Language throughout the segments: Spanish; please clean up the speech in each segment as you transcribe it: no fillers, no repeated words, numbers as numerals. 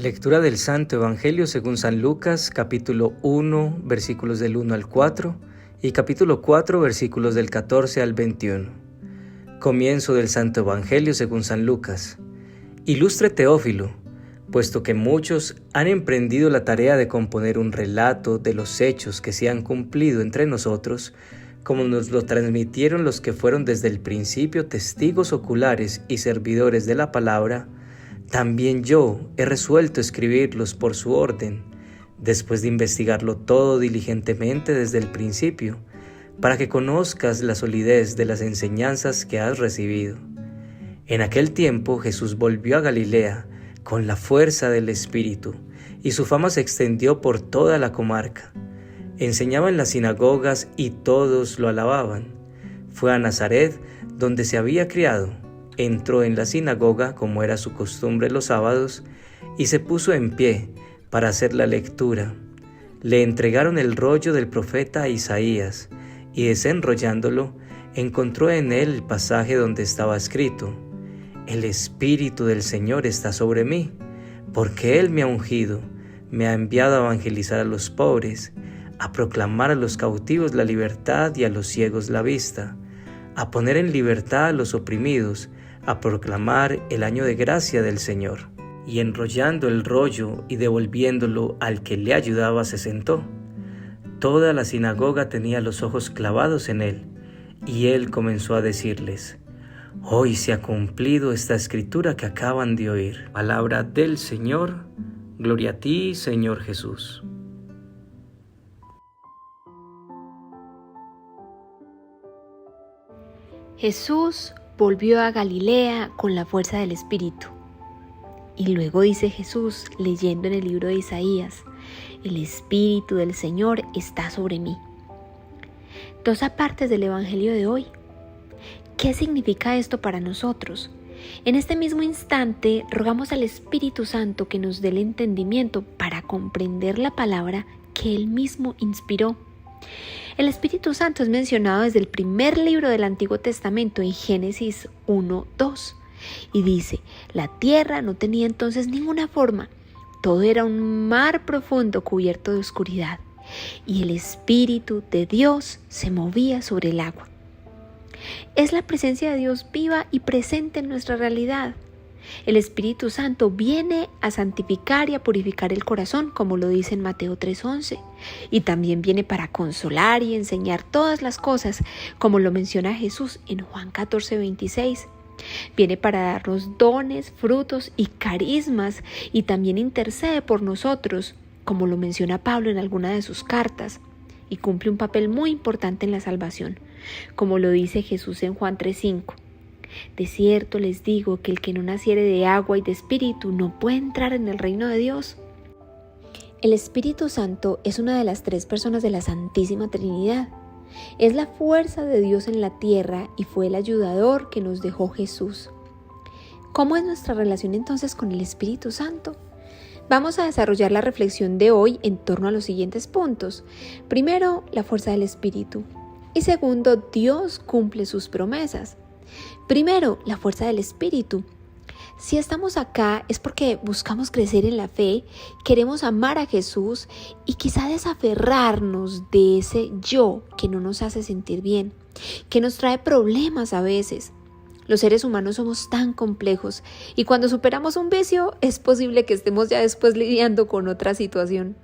Lectura del Santo Evangelio según San Lucas, capítulo 1, versículos del 1 al 4 y capítulo 4, versículos del 14 al 21. Comienzo del Santo Evangelio según San Lucas. Ilustre Teófilo, puesto que muchos han emprendido la tarea de componer un relato de los hechos que se han cumplido entre nosotros, como nos lo transmitieron los que fueron desde el principio testigos oculares y servidores de la palabra, también yo he resuelto escribirlos por su orden, después de investigarlo todo diligentemente desde el principio, para que conozcas la solidez de las enseñanzas que has recibido. En aquel tiempo Jesús volvió a Galilea con la fuerza del Espíritu, y su fama se extendió por toda la comarca. Enseñaba en las sinagogas y todos lo alababan. Fue a Nazaret, donde se había criado. Entró en la sinagoga, como era su costumbre los sábados, y se puso en pie para hacer la lectura. Le entregaron el rollo del profeta Isaías, y desenrollándolo, encontró en él el pasaje donde estaba escrito: El Espíritu del Señor está sobre mí, porque Él me ha ungido, me ha enviado a evangelizar a los pobres, a proclamar a los cautivos la libertad y a los ciegos la vista, a poner en libertad a los oprimidos, a proclamar el año de gracia del Señor. Y enrollando el rollo y devolviéndolo al que le ayudaba, se sentó. Toda la sinagoga tenía los ojos clavados en él, y él comenzó a decirles: Hoy se ha cumplido esta escritura que acaban de oír. Palabra del Señor. Gloria a ti, Señor Jesús. Jesús volvió a Galilea con la fuerza del Espíritu. Y luego dice Jesús, leyendo en el libro de Isaías: El Espíritu del Señor está sobre mí. Dos apartes del Evangelio de hoy. ¿Qué significa esto para nosotros? En este mismo instante rogamos al Espíritu Santo que nos dé el entendimiento para comprender la palabra que Él mismo inspiró. El Espíritu Santo es mencionado desde el primer libro del Antiguo Testamento en Génesis 1:2 y dice: La tierra no tenía entonces ninguna forma, todo era un mar profundo cubierto de oscuridad, y el Espíritu de Dios se movía sobre el agua. Es la presencia de Dios viva y presente en nuestra realidad. El Espíritu Santo viene a santificar y a purificar el corazón, como lo dice en Mateo 3:11, y también viene para consolar y enseñar todas las cosas, como lo menciona Jesús en Juan 14:26. Viene para darnos dones, frutos y carismas, y también intercede por nosotros, como lo menciona Pablo en alguna de sus cartas, y cumple un papel muy importante en la salvación, como lo dice Jesús en Juan 3:5. De cierto les digo que el que no naciere de agua y de espíritu no puede entrar en el reino de Dios. El Espíritu Santo es una de las tres personas de la Santísima Trinidad. Es la fuerza de Dios en la tierra y fue el ayudador que nos dejó Jesús. ¿Cómo es nuestra relación entonces con el Espíritu Santo? Vamos a desarrollar la reflexión de hoy en torno a los siguientes puntos. Primero, la fuerza del Espíritu. Y segundo, Dios cumple sus promesas. Primero, la fuerza del Espíritu. Si estamos acá es porque buscamos crecer en la fe, queremos amar a Jesús y quizá desaferrarnos de ese yo que no nos hace sentir bien, que nos trae problemas a veces. Los seres humanos somos tan complejos y cuando superamos un vicio es posible que estemos ya después lidiando con otra situación.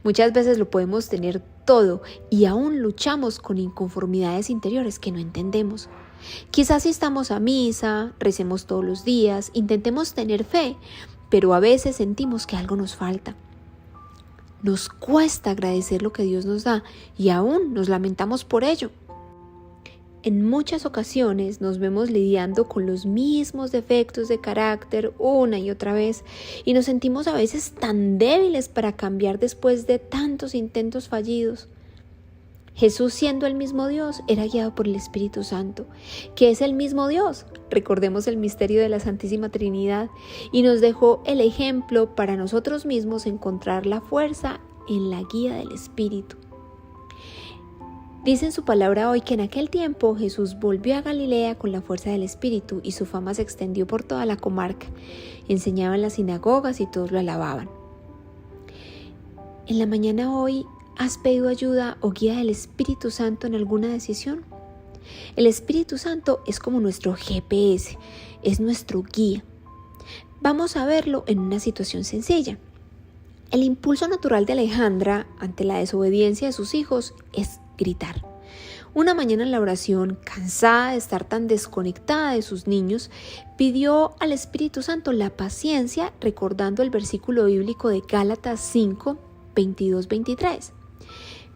Muchas veces lo podemos tener todo y aún luchamos con inconformidades interiores que no entendemos. Quizás si estamos a misa, recemos todos los días, intentemos tener fe, pero a veces sentimos que algo nos falta. Nos cuesta agradecer lo que Dios nos da y aún nos lamentamos por ello. En muchas ocasiones nos vemos lidiando con los mismos defectos de carácter una y otra vez y nos sentimos a veces tan débiles para cambiar después de tantos intentos fallidos. Jesús, siendo el mismo Dios, era guiado por el Espíritu Santo, que es el mismo Dios. Recordemos el misterio de la Santísima Trinidad y nos dejó el ejemplo para nosotros mismos encontrar la fuerza en la guía del Espíritu. Dice en su palabra hoy que en aquel tiempo Jesús volvió a Galilea con la fuerza del Espíritu y su fama se extendió por toda la comarca. Enseñaba en las sinagogas y todos lo alababan. En la mañana hoy, ¿has pedido ayuda o guía del Espíritu Santo en alguna decisión? El Espíritu Santo es como nuestro GPS, es nuestro guía. Vamos a verlo en una situación sencilla. El impulso natural de Alejandra ante la desobediencia de sus hijos es gritar. Una mañana en la oración, cansada de estar tan desconectada de sus niños, pidió al Espíritu Santo la paciencia recordando el versículo bíblico de Gálatas 5, 22-23.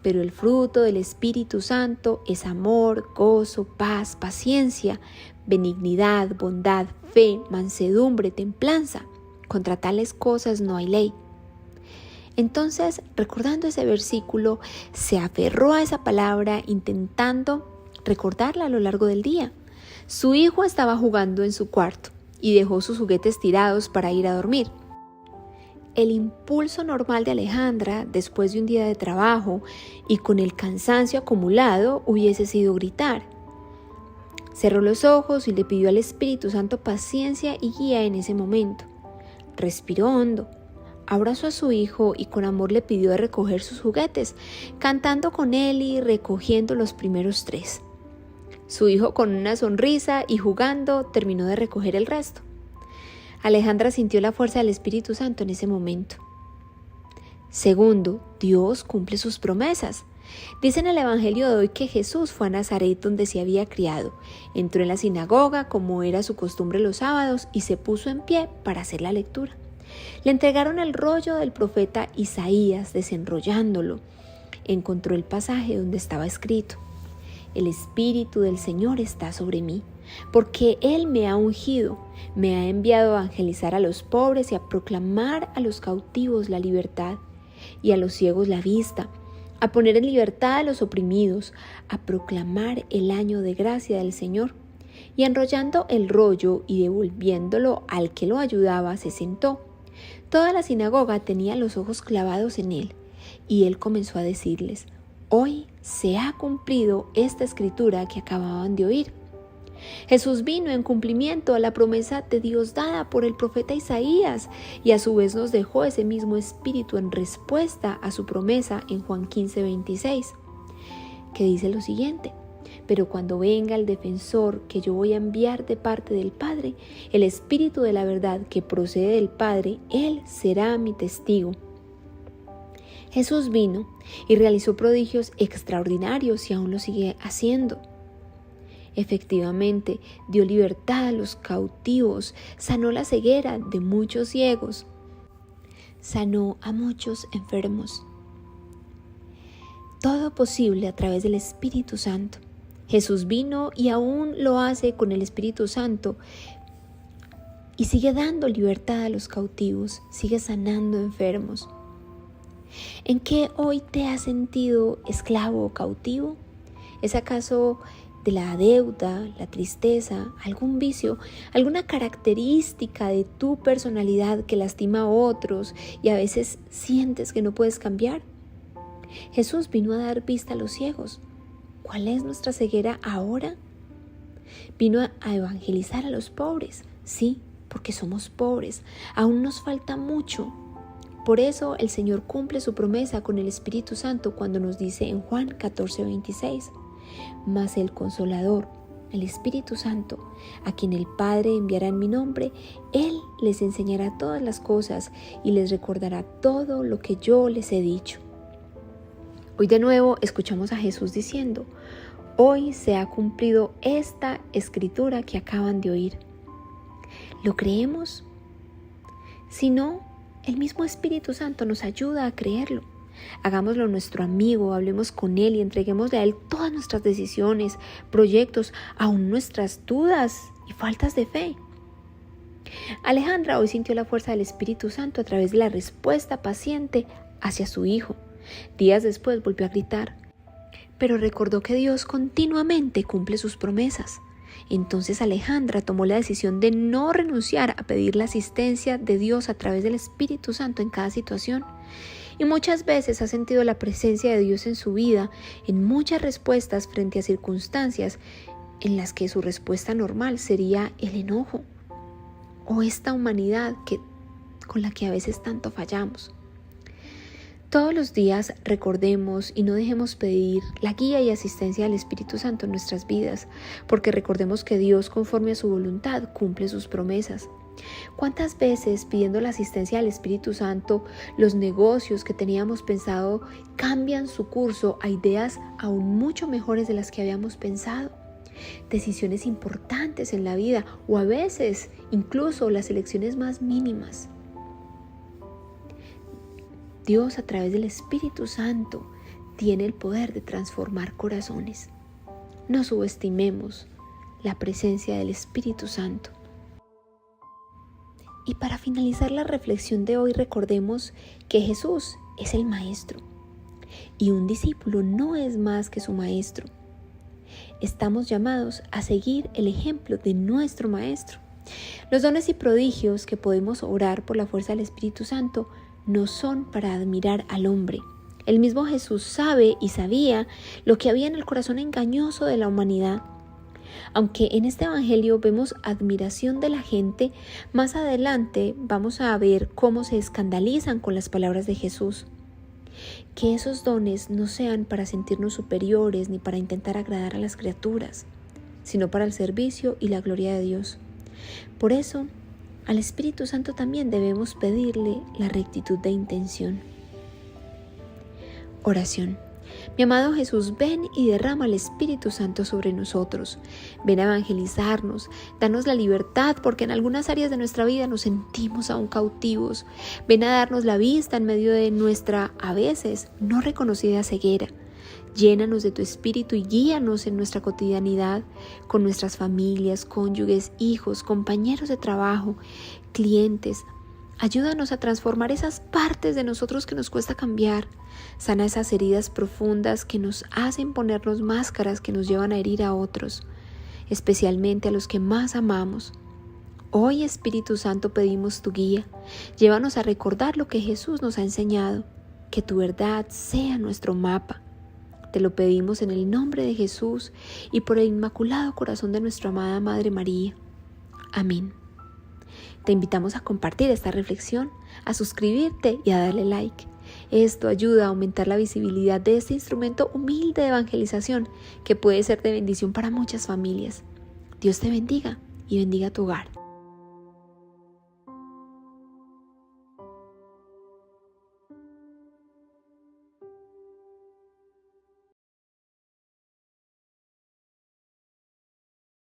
Pero el fruto del Espíritu Santo es amor, gozo, paz, paciencia, benignidad, bondad, fe, mansedumbre, templanza. Contra tales cosas no hay ley. Entonces, recordando ese versículo, se aferró a esa palabra intentando recordarla a lo largo del día. Su hijo estaba jugando en su cuarto y dejó sus juguetes tirados para ir a dormir. El impulso normal de Alejandra, después de un día de trabajo y con el cansancio acumulado, hubiese sido gritar. Cerró los ojos y le pidió al Espíritu Santo paciencia y guía en ese momento. Respiró hondo. Abrazó a su hijo y con amor le pidió de recoger sus juguetes, cantando con él y recogiendo los primeros 3. Su hijo, con una sonrisa y jugando, terminó de recoger el resto. Alejandra sintió la fuerza del Espíritu Santo en ese momento. Segundo, Dios cumple sus promesas. Dice en el Evangelio de hoy que Jesús fue a Nazaret, donde se había criado. Entró en la sinagoga, como era su costumbre los sábados, y se puso en pie para hacer la lectura. Le entregaron el rollo del profeta Isaías. Desenrollándolo, encontró el pasaje donde estaba escrito: El Espíritu del Señor está sobre mí, porque Él me ha ungido, me ha enviado a evangelizar a los pobres y a proclamar a los cautivos la libertad y a los ciegos la vista, a poner en libertad a los oprimidos, a proclamar el año de gracia del Señor. Y enrollando el rollo y devolviéndolo al que lo ayudaba, se sentó. Toda la sinagoga tenía los ojos clavados en él, y él comenzó a decirles: Hoy se ha cumplido esta escritura que acababan de oír. Jesús vino en cumplimiento a la promesa de Dios dada por el profeta Isaías, y a su vez nos dejó ese mismo espíritu en respuesta a su promesa en Juan 15:26, que dice lo siguiente: Pero cuando venga el defensor que yo voy a enviar de parte del Padre, el Espíritu de la verdad que procede del Padre, Él será mi testigo. Jesús vino y realizó prodigios extraordinarios y aún lo sigue haciendo. Efectivamente, dio libertad a los cautivos, sanó la ceguera de muchos ciegos, sanó a muchos enfermos. Todo posible a través del Espíritu Santo. Jesús vino y aún lo hace con el Espíritu Santo y sigue dando libertad a los cautivos, sigue sanando enfermos. ¿En qué hoy te has sentido esclavo o cautivo? ¿Es acaso de la deuda, la tristeza, algún vicio, alguna característica de tu personalidad que lastima a otros y a veces sientes que no puedes cambiar? Jesús vino a dar vista a los ciegos. ¿Cuál es nuestra ceguera ahora? Vino a evangelizar a los pobres. Sí, porque somos pobres. Aún nos falta mucho. Por eso el Señor cumple su promesa con el Espíritu Santo cuando nos dice en Juan 14:26: Mas el Consolador, el Espíritu Santo, a quien el Padre enviará en mi nombre, Él les enseñará todas las cosas y les recordará todo lo que yo les he dicho. Hoy de nuevo escuchamos a Jesús diciendo: Hoy se ha cumplido esta escritura que acaban de oír. ¿Lo creemos? Si no, el mismo Espíritu Santo nos ayuda a creerlo. Hagámoslo nuestro amigo, hablemos con Él y entreguémosle a Él todas nuestras decisiones, proyectos, aún nuestras dudas y faltas de fe. Alejandra hoy sintió la fuerza del Espíritu Santo a través de la respuesta paciente hacia su hijo. Días después volvió a gritar, pero recordó que Dios continuamente cumple sus promesas. Entonces Alejandra tomó la decisión de no renunciar a pedir la asistencia de Dios a través del Espíritu Santo en cada situación. y muchas veces ha sentido la presencia de Dios en su vida en muchas respuestas frente a circunstancias en las que su respuesta normal sería el enojo o esta humanidad con la que a veces tanto fallamos. Todos los días recordemos y no dejemos pedir la guía y asistencia del Espíritu Santo en nuestras vidas, porque recordemos que Dios, conforme a su voluntad, cumple sus promesas. ¿Cuántas veces, pidiendo la asistencia del Espíritu Santo, los negocios que teníamos pensado cambian su curso a ideas aún mucho mejores de las que habíamos pensado? Decisiones importantes en la vida, o a veces incluso las elecciones más mínimas. Dios, a través del Espíritu Santo, tiene el poder de transformar corazones. No subestimemos la presencia del Espíritu Santo. Y para finalizar la reflexión de hoy, recordemos que Jesús es el Maestro y un discípulo no es más que su Maestro. Estamos llamados a seguir el ejemplo de nuestro Maestro. Los dones y prodigios que podemos obrar por la fuerza del Espíritu Santo no son para admirar al hombre. El mismo Jesús sabe y sabía lo que había en el corazón engañoso de la humanidad. Aunque en este evangelio vemos admiración de la gente, más adelante vamos a ver cómo se escandalizan con las palabras de Jesús. Que esos dones no sean para sentirnos superiores ni para intentar agradar a las criaturas, sino para el servicio y la gloria de Dios. Por eso, al Espíritu Santo también debemos pedirle la rectitud de intención. Oración. Mi amado Jesús, ven y derrama el Espíritu Santo sobre nosotros. Ven a evangelizarnos, danos la libertad, porque en algunas áreas de nuestra vida nos sentimos aún cautivos. Ven a darnos la vista en medio de nuestra, a veces, no reconocida ceguera. Llénanos de tu Espíritu y guíanos en nuestra cotidianidad, con nuestras familias, cónyuges, hijos, compañeros de trabajo, clientes. Ayúdanos a transformar esas partes de nosotros que nos cuesta cambiar. Sana esas heridas profundas que nos hacen ponernos máscaras que nos llevan a herir a otros, especialmente a los que más amamos. Hoy, Espíritu Santo, pedimos tu guía. Llévanos a recordar lo que Jesús nos ha enseñado, que tu verdad sea nuestro mapa. Te lo pedimos en el nombre de Jesús y por el inmaculado corazón de nuestra amada Madre María. Amén. Te invitamos a compartir esta reflexión, a suscribirte y a darle like. Esto ayuda a aumentar la visibilidad de este instrumento humilde de evangelización que puede ser de bendición para muchas familias. Dios te bendiga y bendiga tu hogar.